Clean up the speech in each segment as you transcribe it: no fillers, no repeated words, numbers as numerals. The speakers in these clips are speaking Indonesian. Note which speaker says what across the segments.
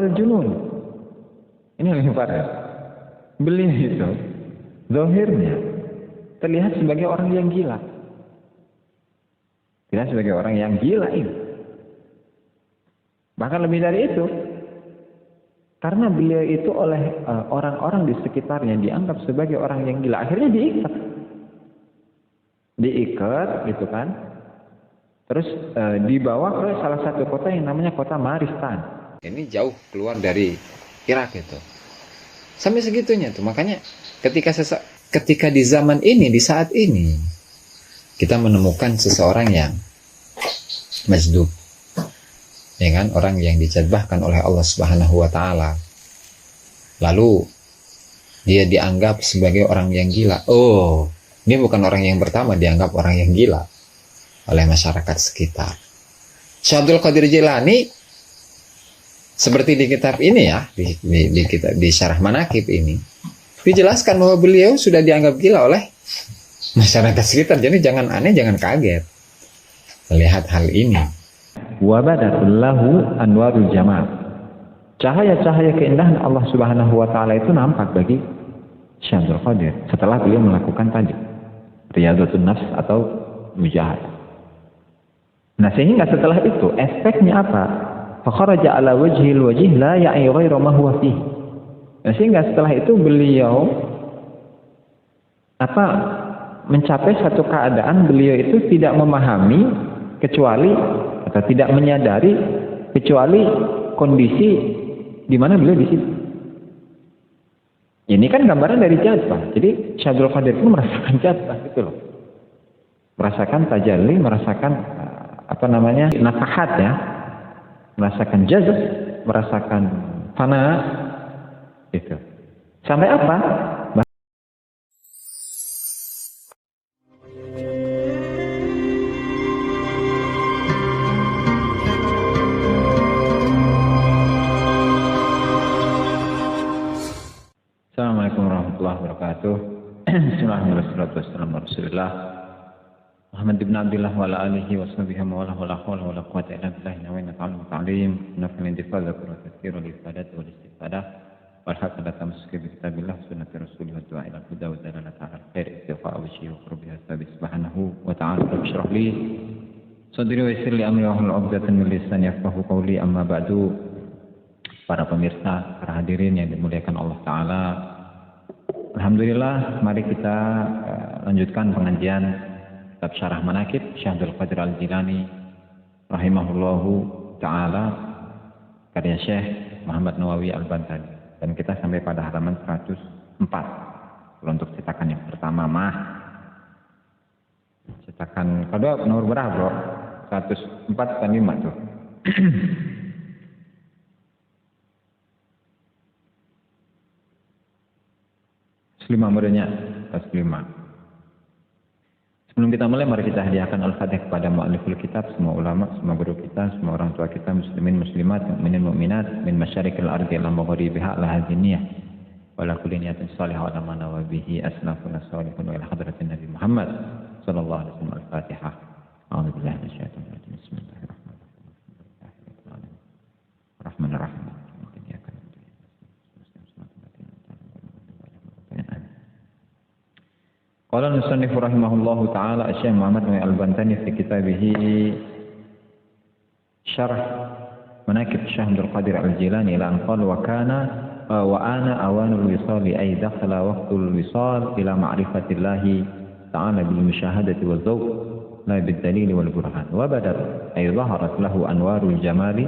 Speaker 1: wal junun. Ini lebih parah. Beliau itu zahirnya terlihat sebagai orang yang gila. Tidak sebagai orang yang gila ini. Bahkan lebih dari itu. Karena beliau itu oleh orang-orang di sekitarnya dianggap sebagai orang yang gila. Akhirnya diikat. Diikat gitu kan. Terus dibawa ke salah satu kota yang namanya kota Maristan. Ini jauh keluar dari Irak itu. Sampai segitunya tuh. Makanya ketika di zaman ini, di saat ini, kita menemukan seseorang yang masdub. Ya kan, orang yang dicadbahkan oleh Allah Subhanahu wa taala. Lalu dia dianggap sebagai orang yang gila. Oh, dia bukan orang yang pertama dianggap orang yang gila oleh masyarakat sekitar. Syekh Abdul Qadir Jilani seperti di kitab ini ya, di Syarah Manaqib ini dijelaskan bahwa beliau sudah dianggap gila oleh masyarakat sekitar. Jadi jangan aneh, jangan kaget melihat hal ini. Wa badatul lahu anwarul jamal. Cahaya-cahaya keindahan Allah Subhanahu wa taala itu nampak bagi Syekh Abdul Qadir setelah beliau melakukan tadi riyadhatun nafs atau mujahadah. Nah, sehingga setelah itu efeknya apa? Fa kharaja ala wajhil wajh la ya'i ghairu ma huwa fihi. Nah, sehingga setelah itu beliau mencapai satu keadaan beliau itu tidak memahami kecuali atau tidak menyadari kecuali kondisi di mana beliau di situ. Ini kan gambaran dari jazbah. Jadi Syekh Abdul Qadir itu merasakan jazbah gitu loh. Merasakan tajalli, merasakan nafahat ya. Merasakan jazb, merasakan fana gitu. Sampai apa? Assalamualaikum warahmatullahi wabarakatuh. Bismillahirrahmanirrahim. Muhammad ibn Abdullah wa ala alihi wa sahbihi wa la hawla wa la quwwata illa billah inna ta'ala ta'lim nafil intifaz wa tadhkir wal ifadat wal istifadah wal haqqa tamsik bi kitabillah sunnati rasulillah wa ila huda wa dalalat ala khair istifa wa syih wa qurbi subhanahu wa ta'ala ishrah li sadri wa yassir li amri wa hlul 'uqdatam min lisani yafqahu qawli amma ba'du. Para pemirsa, para hadirin yang dimuliakan Allah Ta'ala, alhamdulillah, mari kita lanjutkan pengajian kitab Syarah Manaqib Syekh Abdul Qadir Al-Jilani rahimahullahu ta'ala, karya Syekh Muhammad Nawawi Al-Bantani. Dan kita sampai pada halaman 104. Kalau untuk cetakan yang pertama cetakan kedua nomor berapa bro? 104 dan 5 tuh. Lima modelnya, pas 5. Sebelum kita mulai, mari kita hadiahkan Al-Fatihah kepada mu'alliful kitab, semua ulama, semua guru kita, semua orang tua kita, muslimin, muslimat, mukminin, mukminat, min masyarikil ardi ila maghribiha la hadiniyah wa la kulli niyatin salihah wa la manawa bihi aslafuna salihun wa ila hadratin Nabi Muhammad sallallahu alaihi wasallam. Al-Fatihah. A'udzu billahi minasyaitonir rajim. Bismillahirrahmanirrahim. Rahmanirrahim. Qala al-musannif rahimahullahu ta'ala Syekh Muhammad Nawawi Al-Bantani fi kitabih Syarah Manaqib Syekh Abdul Qadir Al-Jilani ila an qala wa kana wa ana awanul wisal ay dakhala waqtul wisal ila ma'rifatillah ta'ala bil musyahadati wal zawq la bid dalil wal burhan wa badat ay zaharat lahu anwarul jamali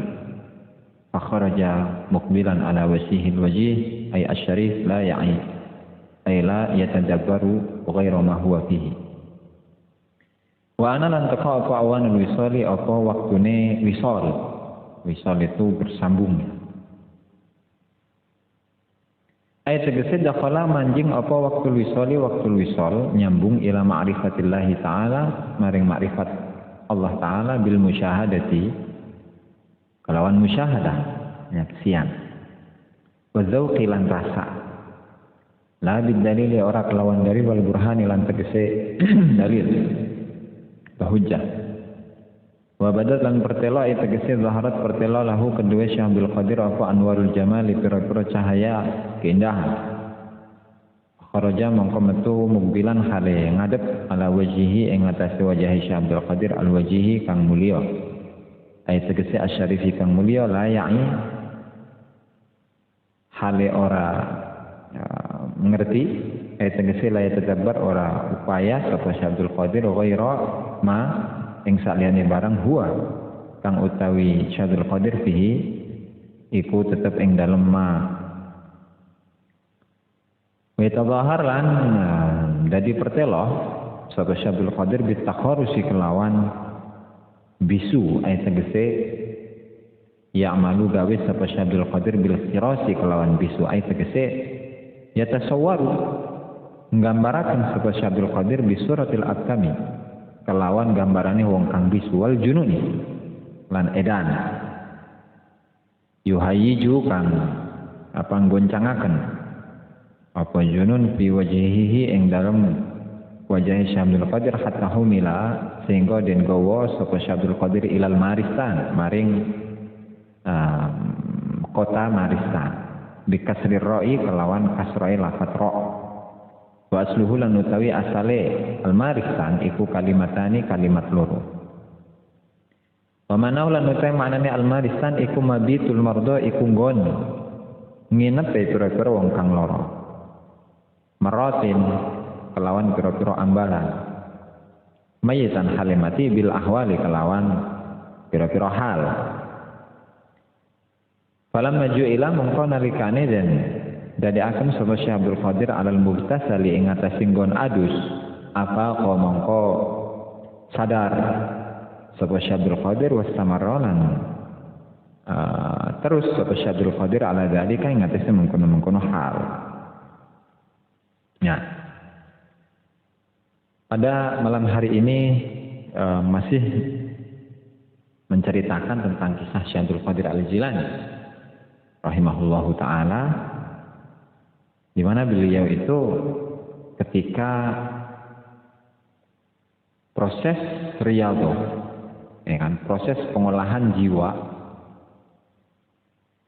Speaker 1: fa kharaja muqbilan ala wasihil wajih ay asy-syarif la ya'i ay la yatadabbaru ghairu ma huwa fihi. Wa ana lan taqa fa awanul wisali apa waktune wisal. Wisal itu bersambung. Ay tegese dakhala manjing apa waktul wisal nyambung ila ma'rifatillah ta'ala maring ma'rifat Allah Ta'ala bil musyahadati kalawan musyahadah nyaksian. Wa dzauqi lan rasa. La bid dalil ora kelawan dari wal burhani lan tegese dalil hujjah Wa badat lan pertelo ay tegese zaharat pertelo lahu kedua Syekh Abdul Qadir apa anwarul jamal pira-pira cahaya keindahan. Kharaja mongko metu mukbilan hale ngadep ala wajhihi ing atase wajah Syekh Abdul Qadir al wajhi kang mulya. Ay tegese asyarifi kang mulya la ya'i hale ora mengerti ay tegese la tadabbar ora upaya sapa Syekh Abdul Qadir ghaira ma ing saliyane barang huwa kang utawi Syekh Qadir fihi iku tetep ing dalem ma wa tadhahar lan dadi pertelo sapa Syekh Qadir bitakharusi kelawan bisu ay tegese ya malu gawe sapa Syekh Qadir bil khirasi kelawan bisu ay tegese ya tasawwaru nggambaraken sapa Syekh Qadir bi suratil akami kelawan gambarane wong kang bisu wal jununi lan edan yuhayyiju kang apa nggoncangaken apa junun fi wajhihi ing dalem wajah Syabdul Qadir hatta humila sehingga den gawa sapa Syabdul Qadir ilal Maristan maring kota Maristan bikasri ra'i kelawan kasrai lafat ra. Wa asluhu lan utawi asale al-Maristan iku kalimatani kalimat loro. Wa manau lan utawi maknane al-Maristan iku mabitul mardo iku nggon nginep pira-pira wong kang lara. Maratin kelawan pira-pira ambalan. Mayitan halimati bil ahwali kelawan pira-pira hal. Falam maju ila mongko nalikane den dadi akan sapa Syekh Abdul Qadir alal mubtasali ing atase nggon adus apa kok mongko sadar sapa Syekh Abdul Qadir wastamarolan terus sapa Syekh Abdul Qadir ala dalika ing atase mengkono-mengkono hal. Ya. Pada malam hari ini masih menceritakan tentang kisah Syekh Abdul Qadir Al-Jilani rahimahullahu taala, di mana beliau itu ketika proses riyadhah, ya kan, proses pengolahan jiwa,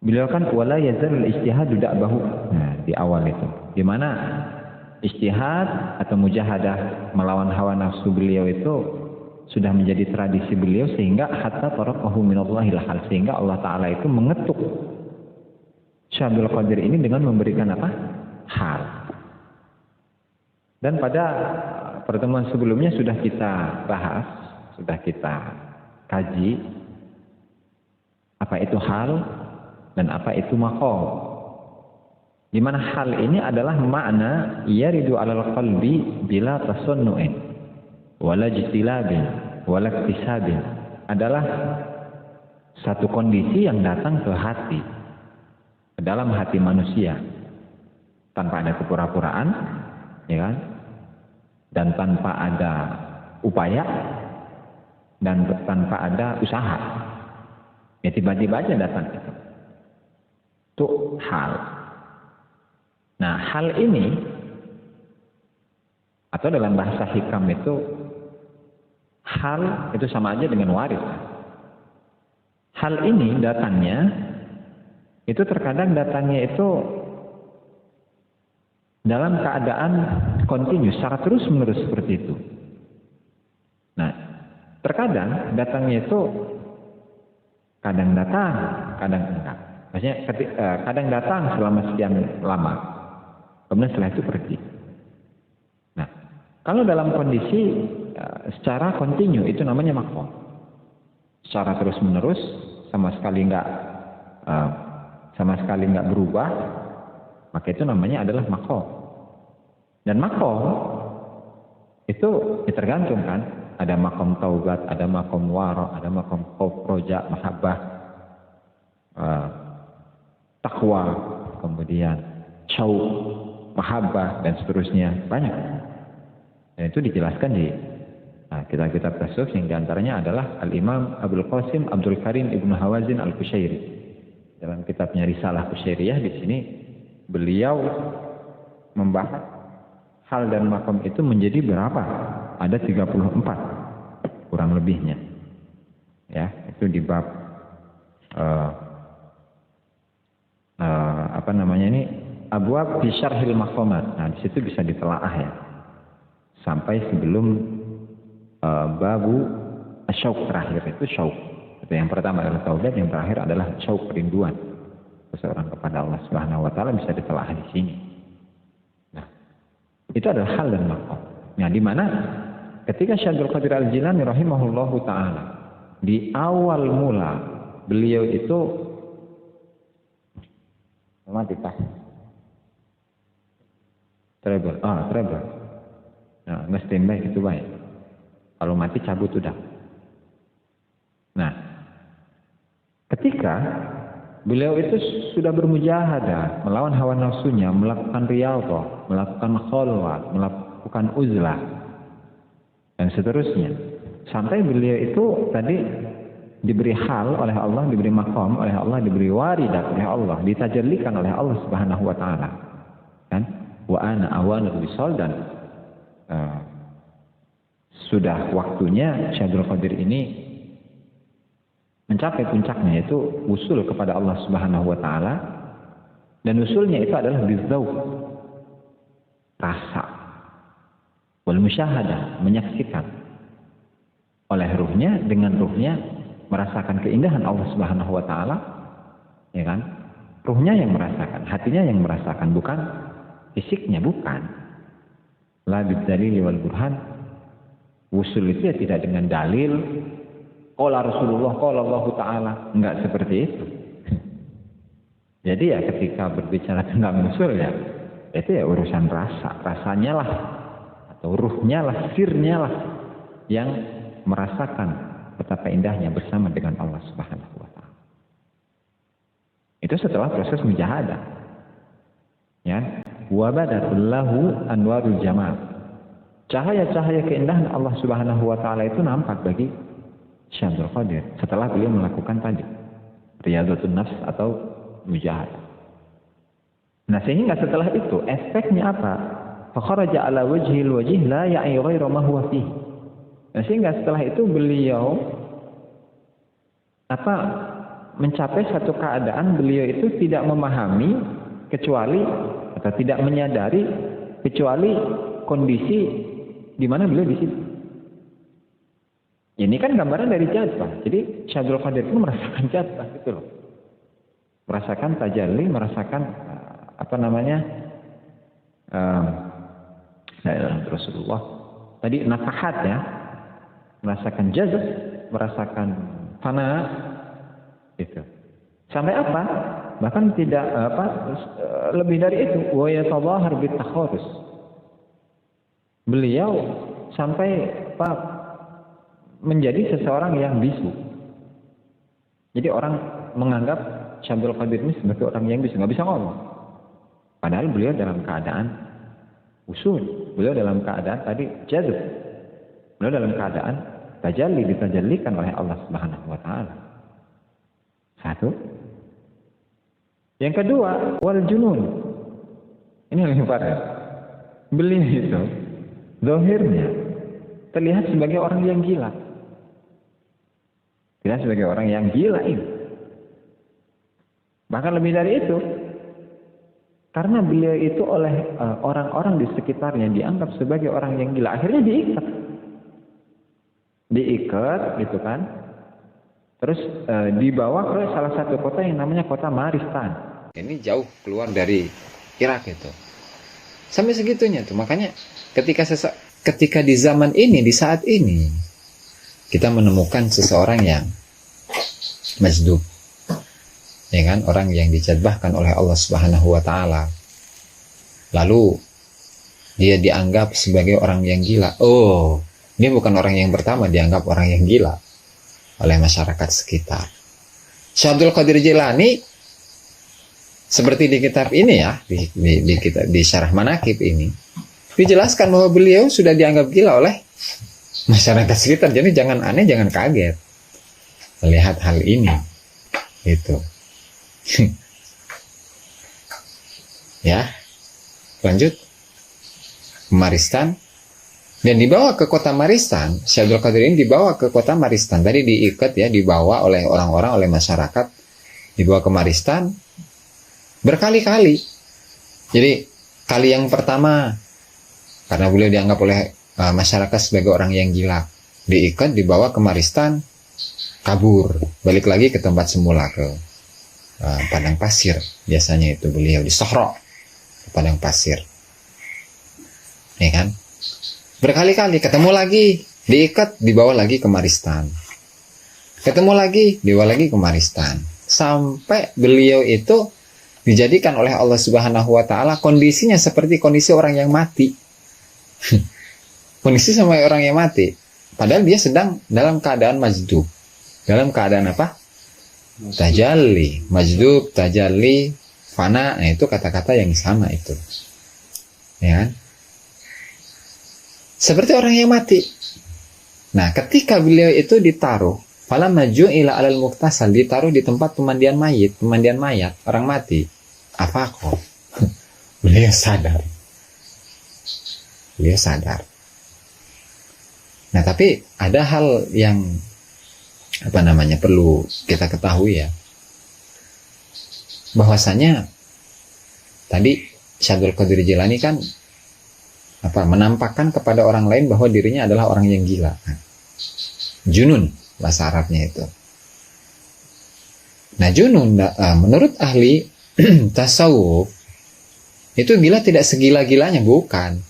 Speaker 1: beliau kan wala yazalul ijtihadu da'bahu. Nah, di awal itu, di mana ijtihad atau mujahadah melawan hawa nafsu beliau itu sudah menjadi tradisi beliau sehingga hatta tarakahu minallahil hal, sehingga Allah Ta'ala itu mengetuk Syekh Abdul Qadir ini dengan memberikan apa? Hal. Dan pada pertemuan sebelumnya sudah kita bahas, sudah kita kaji apa itu hal dan apa itu maqam. Di mana hal ini adalah makna yaridu alal qalbi bila tasannu'in wala jtilabin wala iktisabin, adalah satu kondisi yang datang ke hati, ke dalam hati manusia tanpa ada kepura-puraan, ya kan, dan tanpa ada upaya dan tanpa ada usaha, ya tiba-tiba aja datang itu hal. Nah, hal ini atau dalam bahasa hikam itu hal itu sama aja dengan waris. Hal ini datangnya itu terkadang datangnya itu dalam keadaan kontinu, secara terus-menerus seperti itu. Nah, terkadang datangnya itu kadang datang, kadang enggak. Maksudnya kadang datang selama sekian lama, kemudian setelah itu pergi. Nah, kalau dalam kondisi secara kontinu itu namanya maqam. Secara terus-menerus sama sekali enggak berubah, maka itu namanya adalah maqam. Dan maqam itu tergantung kan, ada maqam taubat, ada maqam wara, ada maqam khauf, roja, mahabbah, takwa, kemudian syauq, mahabbah, dan seterusnya, banyak. Dan itu dijelaskan di kitab-kitab tasawuf, yang diantaranya adalah Al-Imam Abdul Qasim Abdul Karim Ibnu Hawazin Al-Qushairi. Dalam kitabnya Risalah Qushairiyah, di sini beliau membahas hal dan maqam itu menjadi berapa? Ada 34 kurang lebihnya. ya, itu di bab apa namanya ini, abwab fi syarhil maqamat. Nah, di situ bisa ditelaah ya, sampai sebelum babu asyauq terakhir. Itu syauq. Itu yang pertama adalah taubat, yang terakhir adalah syauq, kerinduan seseorang kepada Allah Subhanahu wa taala, bisa ditelaah di sini. Nah, itu adalah hal dan maqam. Nah, di mana ketika Syekh Abdul Qadir Al-Jilani rahimahullahu taala di awal mula beliau itu mati pas treble, treble. Nah, mesti baik itu baik. Kalau mati cabut udah. Nah, ketika beliau itu sudah bermujahadah melawan hawa nafsunya, melakukan riyadhah, melakukan khalwat, melakukan uzlah dan seterusnya, sampai beliau itu tadi diberi hal oleh Allah, diberi maqam oleh Allah, diberi waridat oleh Allah, ditajallikan oleh Allah Subhanahu wa taala. Kan? Wa ana awanul wisal, dan sudah waktunya Syekh Abdul Qadir ini mencapai puncaknya, yaitu usul kepada Allah Subhanahu wa taala. Dan usulnya itu adalah bidzauq, rasa, wal musyahadah, menyaksikan oleh ruhnya, dengan ruhnya merasakan keindahan Allah Subhanahu wa taala, ya kan? Ruhnya yang merasakan, hatinya yang merasakan, bukan fisiknya, bukan. La bidzalil wal burhan. Usul itu ya tidak dengan dalil, qala Rasulullah, qala Allah taala, enggak seperti itu. Jadi ya ketika berbicara tentang usul ya, itu ya urusan rasa, rasanya lah, atau ruhnya lah, sirnya lah yang merasakan betapa indahnya bersama dengan Allah Subhanahu wa taala. Itu setelah proses mujahadah. Ya, wa badatul lahu anwarul jamal. Cahaya-cahaya keindahan Allah Subhanahu wa taala itu nampak bagi Syekh Abdul Qadir setelah beliau melakukan tadi riyadhatun nafs atau mujahadah. Nah, sehingga setelah itu efeknya apa? Fa kharaja ala wajhil wajh la ya'i ghairu ma huwa fihi. Nah, sehingga setelah itu beliau mencapai satu keadaan, beliau itu tidak memahami kecuali, atau tidak menyadari kecuali kondisi di mana beliau di situ. Ini kan gambaran dari jazbah. Jadi Syekh Abdul Qadir itu merasakan jazbah gitu loh. Merasakan tajalli, merasakan Rasulullah tadi nafahat ya. Merasakan jazb, merasakan fana, itu. Sampai apa? Bahkan tidak lebih dari itu. Wa yatadhahar bitakharus. Beliau sampai menjadi seseorang yang bisu. Jadi orang menganggap Syekh Abdul Qadir ini sebagai orang yang bisu, nggak bisa ngomong. Padahal beliau dalam keadaan usul, beliau dalam keadaan tadi jazb, beliau dalam keadaan tajalli, ditajallikan oleh Allah Subhanahu wa taala. Satu. Yang kedua, wal junun. Ini yang lebih parah. Beliau itu zahirnya terlihat sebagai orang yang gila. Tidak sebagai orang yang gila ini. Bahkan lebih dari itu, karena beliau itu oleh orang-orang di sekitarnya dianggap sebagai orang yang gila, akhirnya diikat gitu kan, terus dibawa ke salah satu kota yang namanya kota Maristan. Ini jauh keluar dari Irak itu, sampai segitunya tuh. Makanya ketika di zaman ini, di saat ini, kita menemukan seseorang yang majdub, ya kan, orang yang dijadbahkan oleh Allah Subhanahu wa taala, lalu dia dianggap sebagai orang yang gila. Oh, ini bukan orang yang pertama dianggap orang yang gila oleh masyarakat sekitar. Syekh Abdul Qadir Jilani, seperti di kitab ini ya, di Syarah Manaqib ini, dijelaskan bahwa beliau sudah dianggap gila oleh masyarakat sekitar. Jadi jangan aneh, jangan kaget melihat hal ini. Gitu. Ya, lanjut. Maristan. Dan dibawa ke kota Maristan, Syekh Abdul Qadir ini dibawa ke kota Maristan. Tadi diikat ya, dibawa oleh orang-orang, oleh masyarakat, dibawa ke Maristan berkali-kali. Jadi kali yang pertama, karena beliau dianggap oleh masyarakat sebagai orang yang gila, diikat, dibawa ke Maristan, kabur, balik lagi ke tempat semula, ke padang pasir. Biasanya itu beliau di Sohro, ke padang pasir, ya kan? Berkali-kali ketemu lagi, diikat, dibawa lagi ke Maristan, ketemu lagi, dibawa lagi ke Maristan, sampai beliau itu dijadikan oleh Allah Subhanahu wa Ta'ala kondisinya seperti kondisi orang yang mati. Kondisi sama orang yang mati, padahal dia sedang dalam keadaan majdub, dalam keadaan apa? Tajalli, majdub, tajalli, fana. Nah, itu kata-kata yang sama itu, ya kan? Seperti orang yang mati. Nah, ketika beliau itu ditaruh, fala maju ila alal muktasal, ditaruh di tempat pemandian mayat, orang mati. Apa kok? Beliau sadar. Beliau sadar. Nah, tapi ada hal yang perlu kita ketahui ya. Bahwasanya tadi Syekh Abdul Qadir Jilani kan menampakkan kepada orang lain bahwa dirinya adalah orang yang gila. Junun bahasa Arabnya itu. Nah, junun menurut ahli tasawuf itu gila tidak segila-gilanya, bukan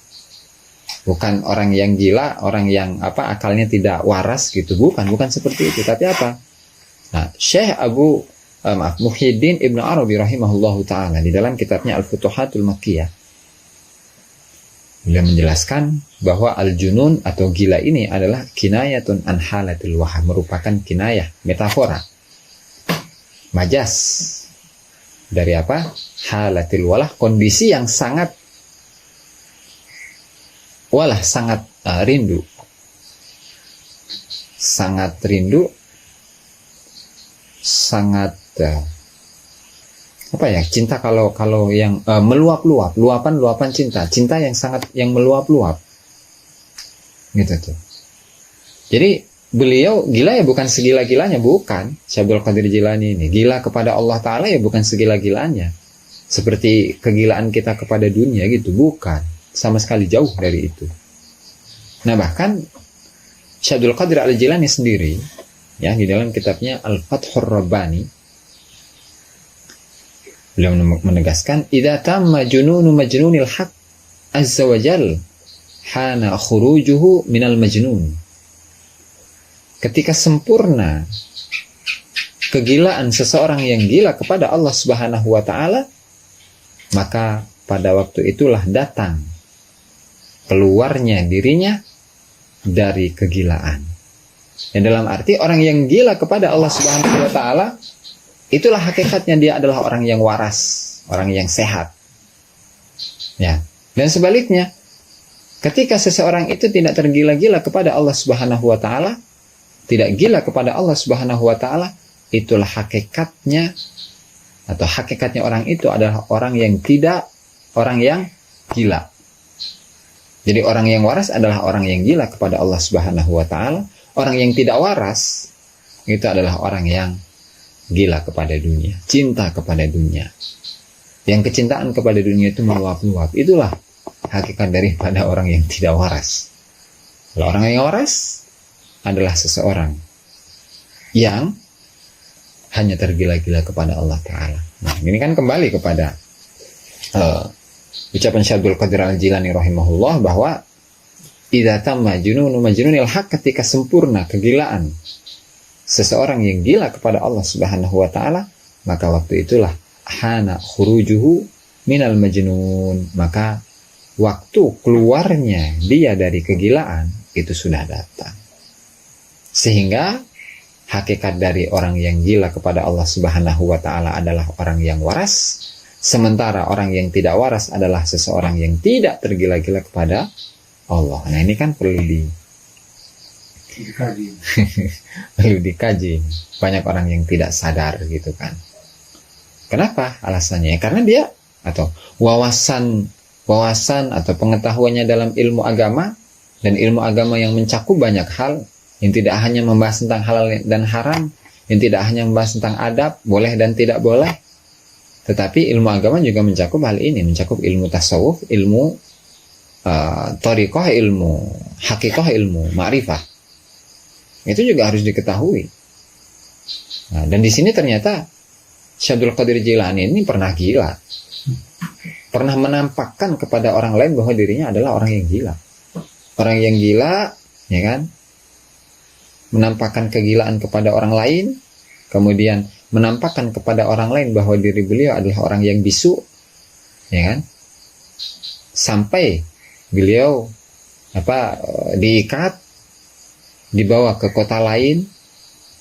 Speaker 1: orang yang gila, orang yang akalnya tidak waras gitu, bukan seperti itu. Tapi apa? Nah, Syekh Muhyiddin Ibnu Arabi rahimahullahu taala di dalam kitabnya Al-Futuhatul Makkiyah, beliau menjelaskan bahwa al-junun atau gila ini adalah kinayatun an halatil waham, merupakan kinayah, metafora, majas dari halatil walah, kondisi yang sangat rindu, cinta, kalau yang meluap-luap, luapan cinta yang meluap-luap gitu tuh. Jadi beliau gila ya bukan segila-gilanya, bukan. Syekh Abdul Qadir Jilani ini gila kepada Allah Ta'ala ya bukan segila-gilanya seperti kegilaan kita kepada dunia gitu, bukan, sama sekali jauh dari itu. Nah, bahkan Syekh Abdul Qadir Al-Jilani sendiri ya di dalam kitabnya Al-Fathur Rabbani, beliau menegaskan, idza tamma jununu majnunil haq azza wa jal hana khurujuhu minal majnun. Ketika sempurna kegilaan seseorang yang gila kepada Allah Subhanahu wa Ta'ala, maka pada waktu itulah datang keluarnya dirinya dari kegilaan. Dan dalam arti orang yang gila kepada Allah Subhanahu wa Ta'ala, itulah hakikatnya dia adalah orang yang waras, orang yang sehat. Ya. Dan sebaliknya, ketika seseorang itu tidak tergila-gila kepada Allah Subhanahu wa Ta'ala, tidak gila kepada Allah Subhanahu wa Ta'ala, itulah hakikatnya, atau hakikatnya orang itu adalah orang yang gila. Jadi orang yang waras adalah orang yang gila kepada Allah Subhanahu wa Ta'ala. Orang yang tidak waras itu adalah orang yang gila kepada dunia, cinta kepada dunia. Yang kecintaan kepada dunia itu meluap-luap. Itulah hakikat daripada orang yang tidak waras. Kalau orang yang waras adalah seseorang yang hanya tergila-gila kepada Allah Ta'ala. Nah, ini kan kembali kepada ucapan Syekh Abdul Qadir Al-Jilani rahimahullah bahwa idza tamma jununu majnunil haq, ketika sempurna kegilaan seseorang yang gila kepada Allah Subhanahu wa Ta'ala, maka waktu itulah hana khurujuhu minal majnun, maka waktu keluarnya dia dari kegilaan itu sudah datang. Sehingga hakikat dari orang yang gila kepada Allah Subhanahu wa Ta'ala adalah orang yang waras, sementara orang yang tidak waras adalah seseorang yang tidak tergila-gila kepada Allah. Nah, ini kan perlu dikaji. Banyak orang yang tidak sadar gitu kan. Kenapa? Alasannya karena dia wawasan atau pengetahuannya dalam ilmu agama dan ilmu agama yang mencakup banyak hal, yang tidak hanya membahas tentang halal dan haram, yang tidak hanya membahas tentang adab, boleh dan tidak boleh, tetapi ilmu agama juga mencakup hal ini, mencakup ilmu tasawuf, ilmu thariqah, ilmu hakikah, ilmu ma'rifah. Itu juga harus diketahui. Nah, dan di sini ternyata Syekh Abdul Qadir Jilani ini pernah gila, pernah menampakkan kepada orang lain bahwa dirinya adalah orang yang gila. Orang yang gila, ya kan, menampakkan kegilaan kepada orang lain, kemudian menampakkan kepada orang lain bahwa diri beliau adalah orang yang bisu, ya kan, sampai beliau diikat, dibawa ke kota lain.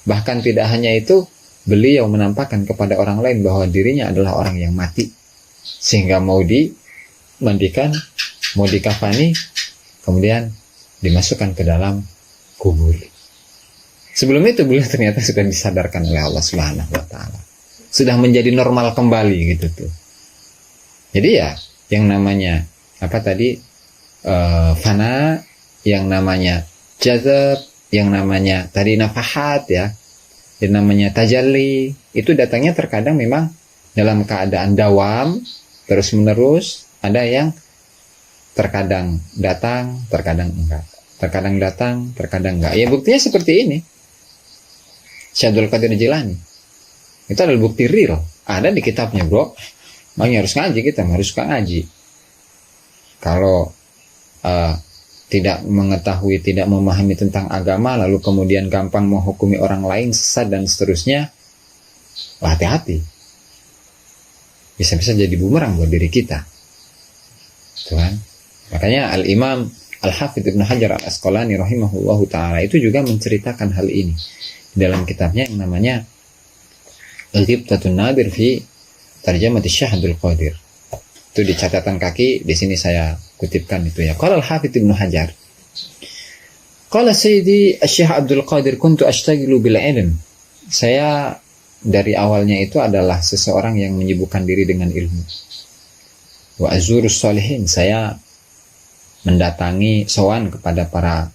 Speaker 1: Bahkan tidak hanya itu, beliau menampakkan kepada orang lain bahwa dirinya adalah orang yang mati, sehingga mau dimandikan, mau dikafani, kemudian dimasukkan ke dalam kubur. Sebelum itu beliau ternyata sudah disadarkan oleh Allah Subhanahu wa taala. Sudah menjadi normal kembali gitu tuh. Jadi ya, yang namanya fana, yang namanya jazab, yang namanya tadi nafahat ya, yang namanya tajalli, itu datangnya terkadang memang dalam keadaan dawam, terus menerus. Ada yang terkadang datang, terkadang enggak. Terkadang datang, terkadang enggak. Ya buktinya seperti ini. Syekh Abdul Qadir Jilani. Itu adalah bukti real. Ada di kitabnya, bro. Makanya harus ngaji, kita harus suka ngaji. Kalau tidak mengetahui, tidak memahami tentang agama, lalu kemudian gampang menghukumi orang lain, sesat dan seterusnya, hati-hati. Bisa-bisa jadi bumerang buat diri kita. Tuhan. Makanya Al-Imam Al-Hafidh Ibnu Hajar Al-Asqalani rahimahullahu ta'ala itu juga menceritakan hal ini dalam kitabnya yang namanya Al-Ghibtatun Nadir fi Tarjamati Syekh Abdul Qadir. Itu di catatan kaki, di sini saya kutipkan itu ya. Qala Al-Hafidh Ibnu Hajar, qala Sayyidi Syekh Abdul Qadir, kuntu ashtagilu bil ilm. Saya dari awalnya itu adalah seseorang yang menyibukkan diri dengan ilmu. Wa azurus sholihin, saya mendatangi sowan kepada para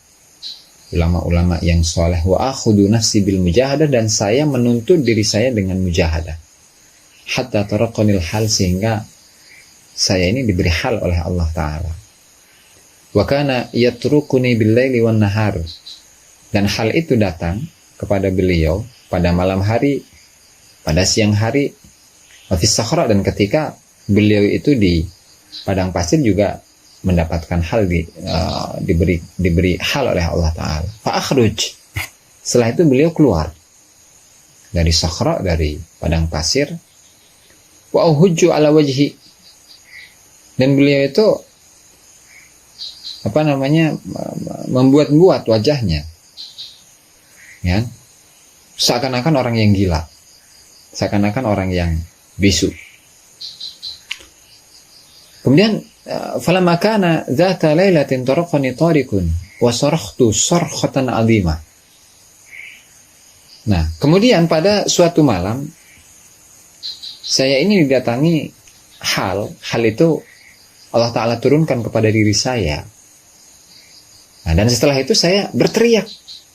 Speaker 1: ulama-ulama yang soleh. Wa akhudu nafsi bil mujahadah, dan saya menuntut diri saya dengan mujahadah. Hatta taraqanil hal, sehingga saya ini diberi hal oleh Allah Ta'ala. Wa kana yatrukuni bil laili wan nahar, dan hal itu datang kepada beliau pada malam hari, pada siang hari, wa fis sakhra, dan ketika beliau itu di padang pasir juga mendapatkan hal, diberi hal oleh Allah Ta'ala. Fa akhruj, setelah itu beliau keluar dari sakhra, dari padang pasir. Wa uhujju ala wajhi, dan beliau itu membuat-buat wajahnya, ya, seakan-akan orang yang gila, seakan-akan orang yang bisu. Kemudian falamma kana dzata lailatin taraqani tariqun wa sarakhtu sarkhatan 'azimah. Nah, kemudian pada suatu malam saya ini didatangi hal itu Allah Ta'ala turunkan kepada diri saya. Nah, dan setelah itu saya berteriak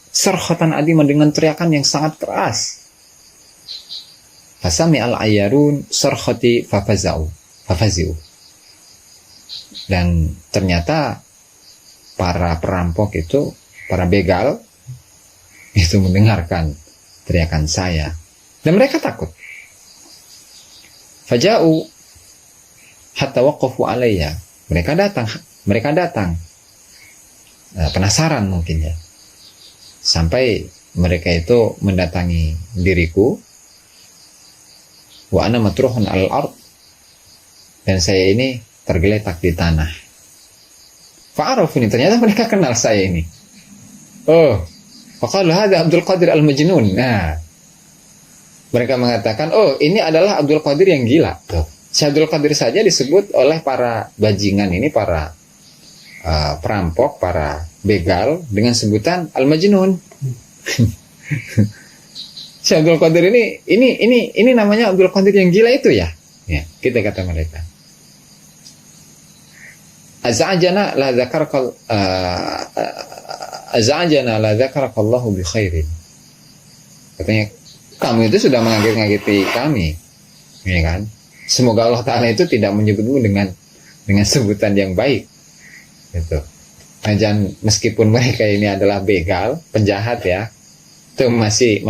Speaker 1: sarkhatan 'azimah, dengan teriakan yang sangat keras. Fasami al-ayyarun sarkhati fafazi'u. Dan ternyata para perampok itu, para begal itu mendengarkan teriakan saya, dan mereka takut. Faja'u hatta waqafu alayya, mereka datang penasaran mungkin ya, sampai mereka itu mendatangi diriku. Wa ana matruhun al-ard, dan saya ini tergeletak di tanah. Fa'arafuni, ternyata mereka kenal saya ini. Oh, faqalu hadza Abdul Qadir al-Majnun. Nah, mereka mengatakan, oh, ini adalah Abdul Qadir yang gila. Tuh, Syekh Abdul Qadir saja disebut oleh para bajingan ini, para perampok, para begal, dengan sebutan al-Majnun. Syekh Abdul Qadir ini namanya Abdul Qadir yang gila itu ya. Ya, kita kata mereka. Az'ajana la dzakarkal azajana la dzakarakallahu bi khairin. Katanya kamu itu sudah mengaget-ngageti kami, ya kan? Semoga Allah Ta'ala itu tidak menyebutmu dengan sebutan yang baik, gitu. Nah, jangan, meskipun mereka ini adalah begal, penjahat ya, tuh masih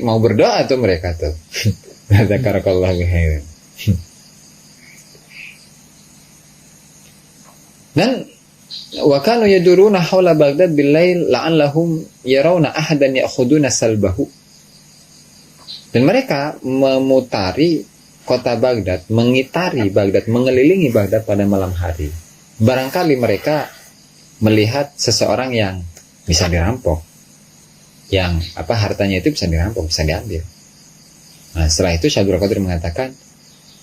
Speaker 1: mau berdoa tuh mereka tuh. Dzakarakallahu bi khairin. Dan wa kanu yaduruna haula Baghdad bil-lail la'allahum yarawna ahadan ya'khuduna salbahu. Dan mereka memutari kota Baghdad, mengitari Baghdad, mengelilingi Baghdad pada malam hari. Barangkali mereka melihat seseorang yang bisa dirampok, yang hartanya itu bisa dirampok, bisa diambil. Nah, setelah itu Syekh Abdul Qadir mengatakan,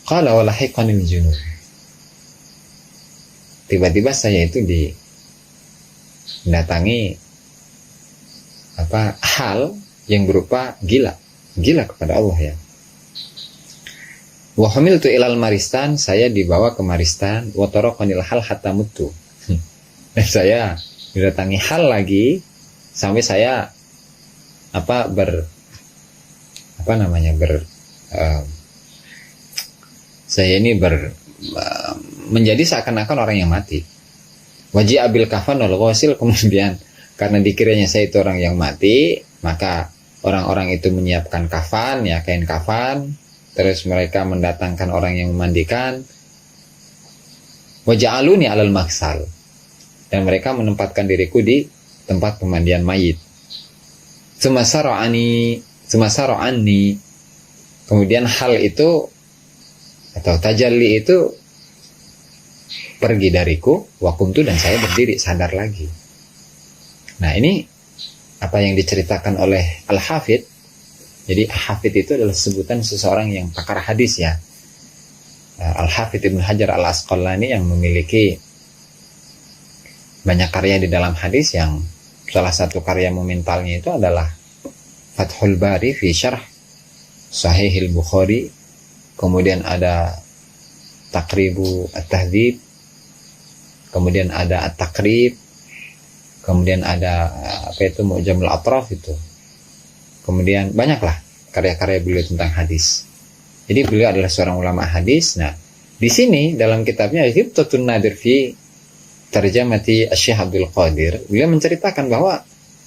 Speaker 1: qala wa lahiqanil junun. Tiba-tiba saya itu mendatangi hal yang berupa gila kepada Allah ya. Wa humiltu ilal Maristan, saya dibawa ke Maristan, wa taraqanil hal hatta mutu. Dan saya didatangi hal lagi sampai saya menjadi seakan-akan orang yang mati. Wajib abil kafan wal ghasil, kemudian karena dikiranya saya itu orang yang mati, maka orang-orang itu menyiapkan kafan, ya, kain kafan, terus mereka mendatangkan orang yang memandikan. Waja'aluni alal maksal, dan mereka menempatkan diriku di tempat pemandian mayit. Sumasara'ani, kemudian hal itu atau tajalli itu pergi dariku, wakuntu, dan saya berdiri sadar lagi. Nah, ini apa yang diceritakan oleh Al-Hafidh. Jadi Hafidh itu adalah sebutan seseorang yang pakar hadis ya. Al-Hafidh Ibnu Hajar Al-Asqalani yang memiliki banyak karya di dalam hadis, yang salah satu karya monumentalnya itu adalah Fathul Bari fi Syarh Sahihil Bukhari, kemudian ada Taqribu At-Tahdhib, kemudian ada At-Taqrib, kemudian ada Mu'jamul Atraf itu. Kemudian banyaklah karya-karya beliau tentang hadis. Jadi beliau adalah seorang ulama hadis. Nah, di sini dalam kitabnya Hibtatun Nadir fi Tarjamati Syekh Abdul Qadir, beliau menceritakan bahwa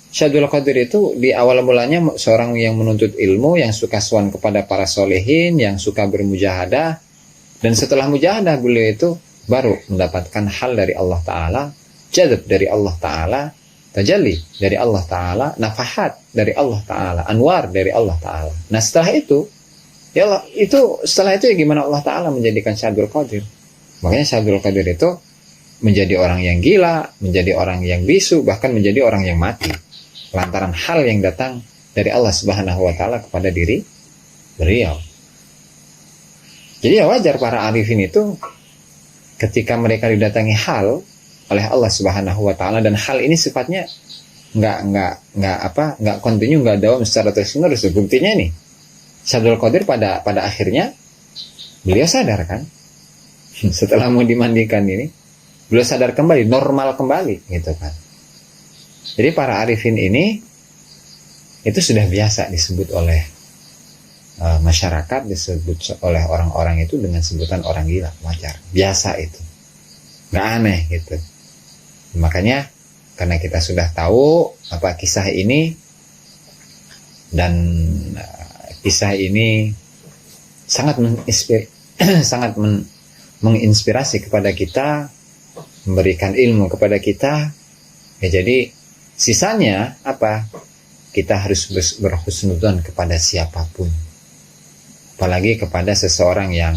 Speaker 1: Syekh Abdul Qadir itu di awal mulanya seorang yang menuntut ilmu, yang suka suan kepada para solehin, yang suka bermujahadah. Dan setelah mujahadah beliau itu baru mendapatkan hal dari Allah Ta'ala, jadab dari Allah Ta'ala, tajalli dari Allah Ta'ala, nafahat dari Allah Ta'ala, anwar dari Allah Ta'ala. Nah, setelah itu, ya Allah, setelah itu ya gimana Allah Ta'ala menjadikan Syekh Abdul Qadir. Makanya Syekh Abdul Qadir itu menjadi orang yang gila, menjadi orang yang bisu, bahkan menjadi orang yang mati, lantaran hal yang datang dari Allah Subhanahu wa Ta'ala kepada diri beliau. Jadi ya wajar para arifin itu ketika mereka didatangi hal oleh Allah Subhanahu wa Ta'ala, dan hal ini sifatnya nggak kontinu, nggak dawam secara terus-menerus. Buktinya nih, Syekh Abdul Qadir pada akhirnya beliau sadar kan, setelah mau dimandikan ini beliau sadar kembali, normal kembali gitu kan. Jadi para arifin ini itu sudah biasa disebut oleh masyarakat, disebut oleh orang-orang itu dengan sebutan orang gila, wajar, biasa itu, nggak aneh gitu. Makanya karena kita sudah tahu apa kisah ini, dan kisah ini sangat menginspirasi kepada kita, memberikan ilmu kepada kita, ya, jadi sisanya apa? Kita harus berhusnudzon kepada siapapun, apalagi kepada seseorang yang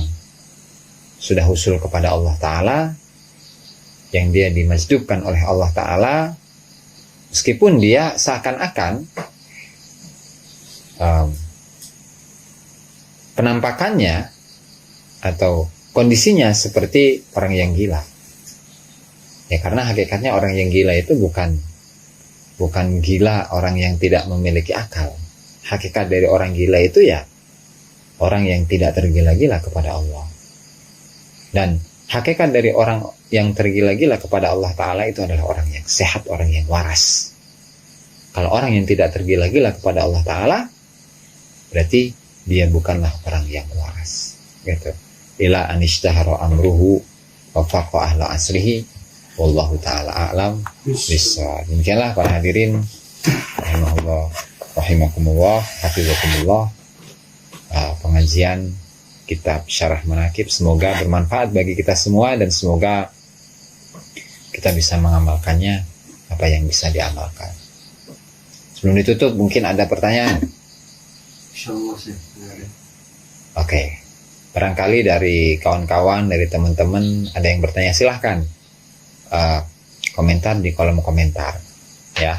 Speaker 1: sudah usul kepada Allah Ta'ala, yang dia dimajdubkan oleh Allah Ta'ala, meskipun dia seakan-akan penampakannya atau kondisinya seperti orang yang gila. Ya, karena hakikatnya orang yang gila itu bukan gila orang yang tidak memiliki akal. Hakikat dari orang gila itu ya orang yang tidak tergila-gila kepada Allah. Dan Hakikat dari orang yang tergila-gila kepada Allah Ta'ala itu adalah orang yang sehat, orang yang waras. Kalau orang yang tidak tergila-gila kepada Allah Ta'ala, berarti dia bukanlah orang yang waras. Gitu. Ila anishtahara amruhu wa faqa ahla asrihi wallahu ta'ala a'lam bissawab. Demikianlah para hadirin rahimahullah rahimakumullah hafizakumullah, pengajian kitab Syarah Manaqib semoga bermanfaat bagi kita semua dan semoga kita bisa mengamalkannya apa yang bisa diamalkan. Sebelum ditutup mungkin ada pertanyaan.
Speaker 2: Insyaallah sih.
Speaker 1: Oke. Barangkali dari kawan-kawan, dari teman-teman ada yang bertanya, silahkan komentar di kolom komentar ya.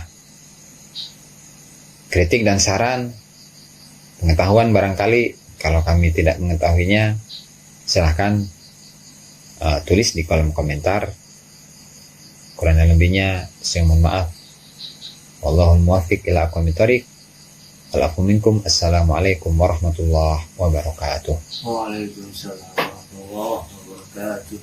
Speaker 1: Kritik dan saran, pengetahuan barangkali kalau kami tidak mengetahuinya, silahkan tulis di kolom komentar. Kurang dan lebihnya saya mohon maaf. Wallahul muwaffiq ila aqwamit thoriq. Assalamualaikum warahmatullahi wabarakatuh.
Speaker 2: Waalaikumsalam warahmatullahi wabarakatuh.